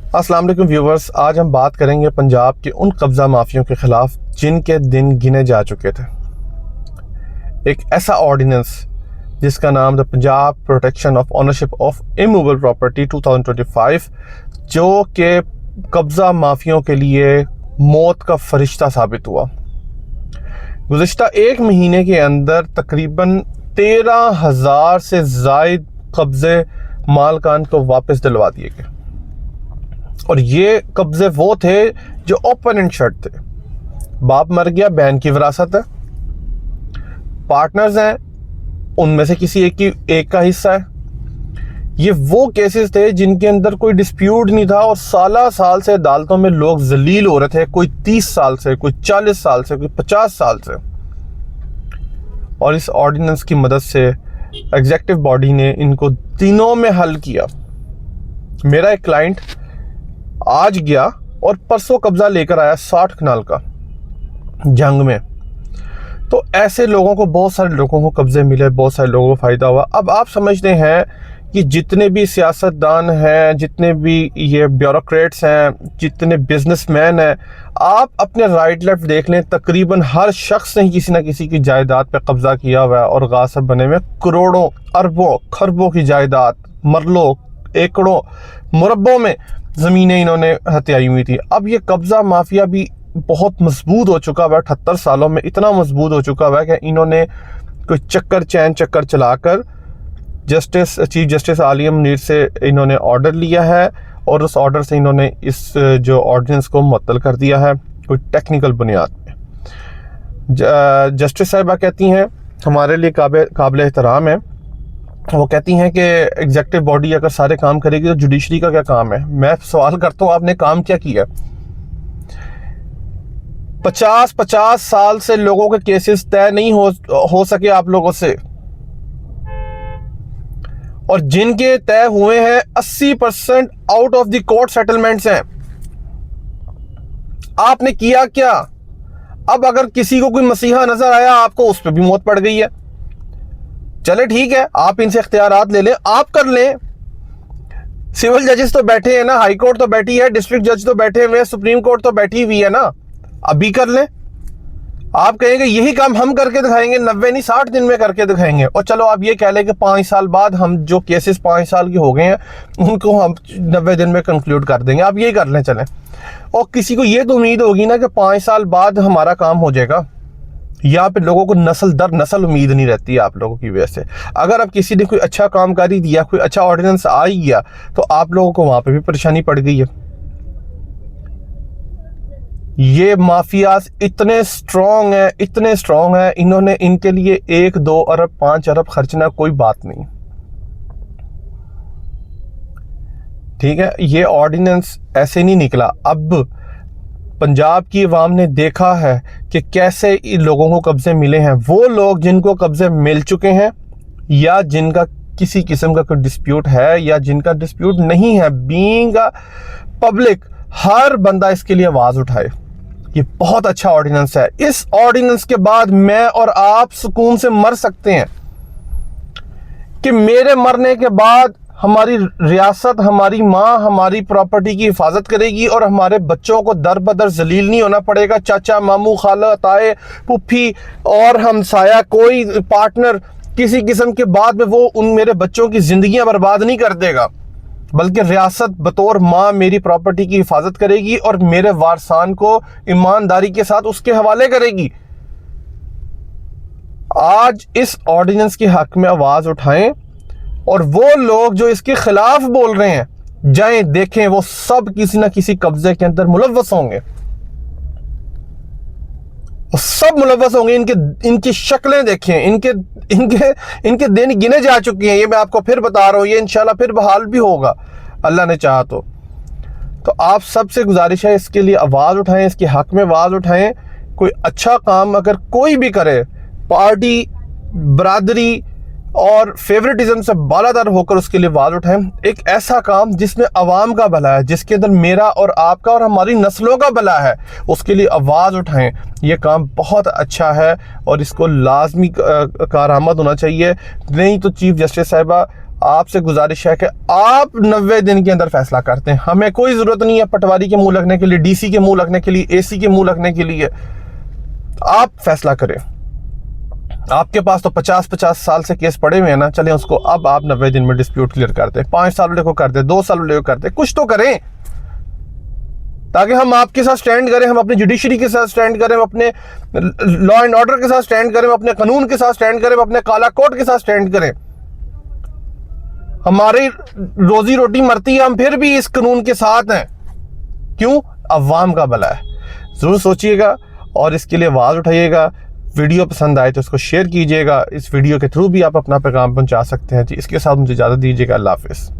अस्सलाम वालेकुम व्यूवर्स, आज हम बात करेंगे पंजाब के उन कब्ज़ा माफियों के ख़िलाफ़ जिनके दिन गिने जा चुके थे। एक ऐसा ऑर्डिनेंस जिसका नाम the Punjab protection of ownership of immovable property 2025, जो कि कब्ज़ा माफियों के लिए मौत का फरिश्ता साबित हुआ। गुज़िश्ता एक महीने के अंदर तकरीबन 13,000 से ज़ायद कब्ज़े मालकान को वापस दिलवा दिए गए, और ये कब्ज़े वो थे जो ओपन एंड शट थे। बाप मर गया, बहन की विरासत है, पार्टनर्स हैं, उनमें से किसी एक का हिस्सा है। ये वो केसेस थे जिनके अंदर कोई डिस्प्यूट नहीं था और साल से अदालतों में लोग जलील हो रहे थे, कोई 30 साल से, कोई 40 साल से, कोई 50 साल से। और इस ऑर्डिनेंस की मदद से एग्जीक्यूटिव बॉडी ने इनको दिनों में हल किया। मेरा एक क्लाइंट आज गया और परसों कब्जा लेकर आया 60 कनाल का जंग में। तो ऐसे लोगों को, बहुत सारे लोगों को कब्जे मिले, बहुत सारे लोगों को फ़ायदा हुआ। अब आप समझते हैं कि जितने भी सियासतदान हैं, जितने भी ये ब्यूरोक्रेट्स हैं, जितने बिजनेसमैन हैं, आप अपने राइट लेफ्ट देख लें, तकरीबन हर शख्स ने किसी न किसी की जायदाद पे कब्जा किया हुआ है और गासिब बने हुए करोड़ों, अरबों, खरबों की जायदाद, मरलों, एकड़ों, मुरब्बों में ज़मीनें इन्होंने हथियाई हुई थी। अब ये कब्ज़ा माफिया भी बहुत मजबूत हो चुका हुआ है, 78 सालों में इतना मजबूत हो चुका हुआ है कि इन्होंने कोई चैन चक्कर चलाकर चीफ जस्टिस आलिया मुनीर से इन्होंने ऑर्डर लिया है, और उस ऑर्डर से इन्होंने इस जो ऑर्डिनेंस को मुअत्तल कर दिया है कोई टेक्निकल बुनियाद पे। जस्टिस साहिबा कहती हैं, हमारे लिए काबिल एहतराम है, वो कहती हैं कि एग्जीक्यूटिव बॉडी अगर सारे काम करेगी तो जुडिशरी का क्या काम है। मैं सवाल करता हूँ, आपने काम क्या किया? 50 साल से लोगों के केसेस तय नहीं हो सके आप लोगों से, और जिनके तय हुए हैं 80% out of the court settlements हैं। आपने किया क्या? अब अगर किसी को कोई मसीहा नजर आया आपको, उस पर भी मौत पड़ गई है। चले ठीक है, आप इनसे इख्तियारात ले लें, आप कर लें। सिविल जजेस तो बैठे हैं ना, हाई कोर्ट तो बैठी है, डिस्ट्रिक्ट जज तो बैठे हुए हैं, सुप्रीम कोर्ट तो बैठी हुई है ना, अभी कर लें। आप कहेंगे यही काम हम करके दिखाएंगे, 90 नहीं 60 दिन में करके दिखाएंगे। और चलो आप ये कह लें कि 5 साल बाद हम जो केसेस 5 साल के हो गए हैं उनको हम 90 दिन में कंक्लूड कर देंगे, आप ये कर लें चलें। और किसी को ये तो उम्मीद होगी ना कि 5 साल बाद हमारा काम हो जाएगा। यहाँ पे लोगों को नस्ल दर नस्ल उम्मीद नहीं रहती है आप लोगों की वजह से। अगर अब किसी ने कोई अच्छा कामकारी दिया, कोई अच्छा ऑर्डिनेंस आ ही गया, तो आप लोगों को वहां पे भी परेशानी पड़ गई है। ये माफियाज इतने स्ट्रॉन्ग हैं, इन्होंने इनके लिए 1, 2 अरब 5 अरब खर्चना कोई बात नहीं। ठीक है, ये ऑर्डिनेंस ऐसे नहीं निकला। अब पंजाब की अवाम ने देखा है कि कैसे इन लोगों को कब्जे मिले हैं। वो लोग जिनको कब्जे मिल चुके हैं, या जिनका किसी किस्म का कोई डिस्प्यूट है, या जिनका डिस्प्यूट नहीं है, बीइंग पब्लिक, हर बंदा इसके लिए आवाज उठाए। ये बहुत अच्छा ऑर्डिनेंस है। इस ऑर्डिनेंस के बाद मैं और आप सुकून से मर सकते हैं कि मेरे मरने के बाद हमारी रियासत, हमारी माँ हमारी प्रॉपर्टी की हिफाजत करेगी और हमारे बच्चों को दर बदर जलील नहीं होना पड़ेगा। चाचा, मामू, खाला, ताए, पुप्पी और हमसाया, कोई पार्टनर किसी किस्म के बाद में वो उन मेरे बच्चों की जिंदगियां बर्बाद नहीं कर देगा, बल्कि रियासत बतौर माँ मेरी प्रॉपर्टी की हिफाजत करेगी और मेरे वारसान को ईमानदारी के साथ उसके हवाले करेगी। आज इस ऑर्डिनेंस के हक में आवाज उठाएं, और वो लोग जो इसके खिलाफ बोल रहे हैं जाएं देखें, वो सब किसी ना किसी कब्जे के अंदर मुलव्वस होंगे, सब मुलव्वस होंगे। इनकी शक्लें देखें, इनके दिन गिने जा चुके हैं। ये मैं आपको फिर बता रहा हूं, ये इंशाल्लाह फिर बहाल भी होगा अल्लाह ने चाहा तो। आप सबसे गुजारिश है, इसके लिए आवाज उठाएं, इसके हक में आवाज उठाएं। कोई अच्छा काम अगर कोई भी करे, पार्टी, बरादरी और फेवरेटिज्म से बालादर होकर उसके लिए आवाज उठाएं। एक ऐसा काम जिसमें अवाम का भला है, जिसके अंदर मेरा और आपका और हमारी नस्लों का भला है, उसके लिए आवाज उठाएं। ये काम बहुत अच्छा है और इसको लाजमी कारआमद होना चाहिए। नहीं तो चीफ जस्टिस साहिबा आपसे गुजारिश है कि आप 90 दिन के अंदर फैसला करते हैं। हमें कोई ज़रूरत नहीं है पटवारी के मुंह लगने के लिए, डीसी के मुंह लगने के लिए, एसी के मुंह लगने के लिए। आप फैसला करें। आपके पास तो 50-50 साल से केस पड़े हुए हैं ना, चलें उसको अब आप 90 दिन में डिस्प्यूट क्लियर कर दें, 5 साल वाले को कर दें, 2 साल वाले को कर दें, कुछ तो करें ताकि हम आपके साथ स्टैंड करें, हम अपनी जुडिशरी के साथ स्टैंड करें, हम अपने लॉ एंड ऑर्डर के साथ स्टैंड करें, हम अपने कानून के साथ स्टैंड करें, हम अपने काला कोर्ट के साथ स्टैंड करें। हमारी रोजी रोटी मरती है, हम फिर भी इस कानून के साथ हैं। क्यों? अवाम का भला है। जरूर सोचिएगा और इसके लिए आवाज उठाइएगा। वीडियो पसंद आए तो इसको शेयर कीजिएगा। इस वीडियो के थ्रू भी आप अपना पैगाम पहुंचा सकते हैं जी। इसके साथ मुझे इजाजत दीजिएगा। अल्लाह हाफिज़।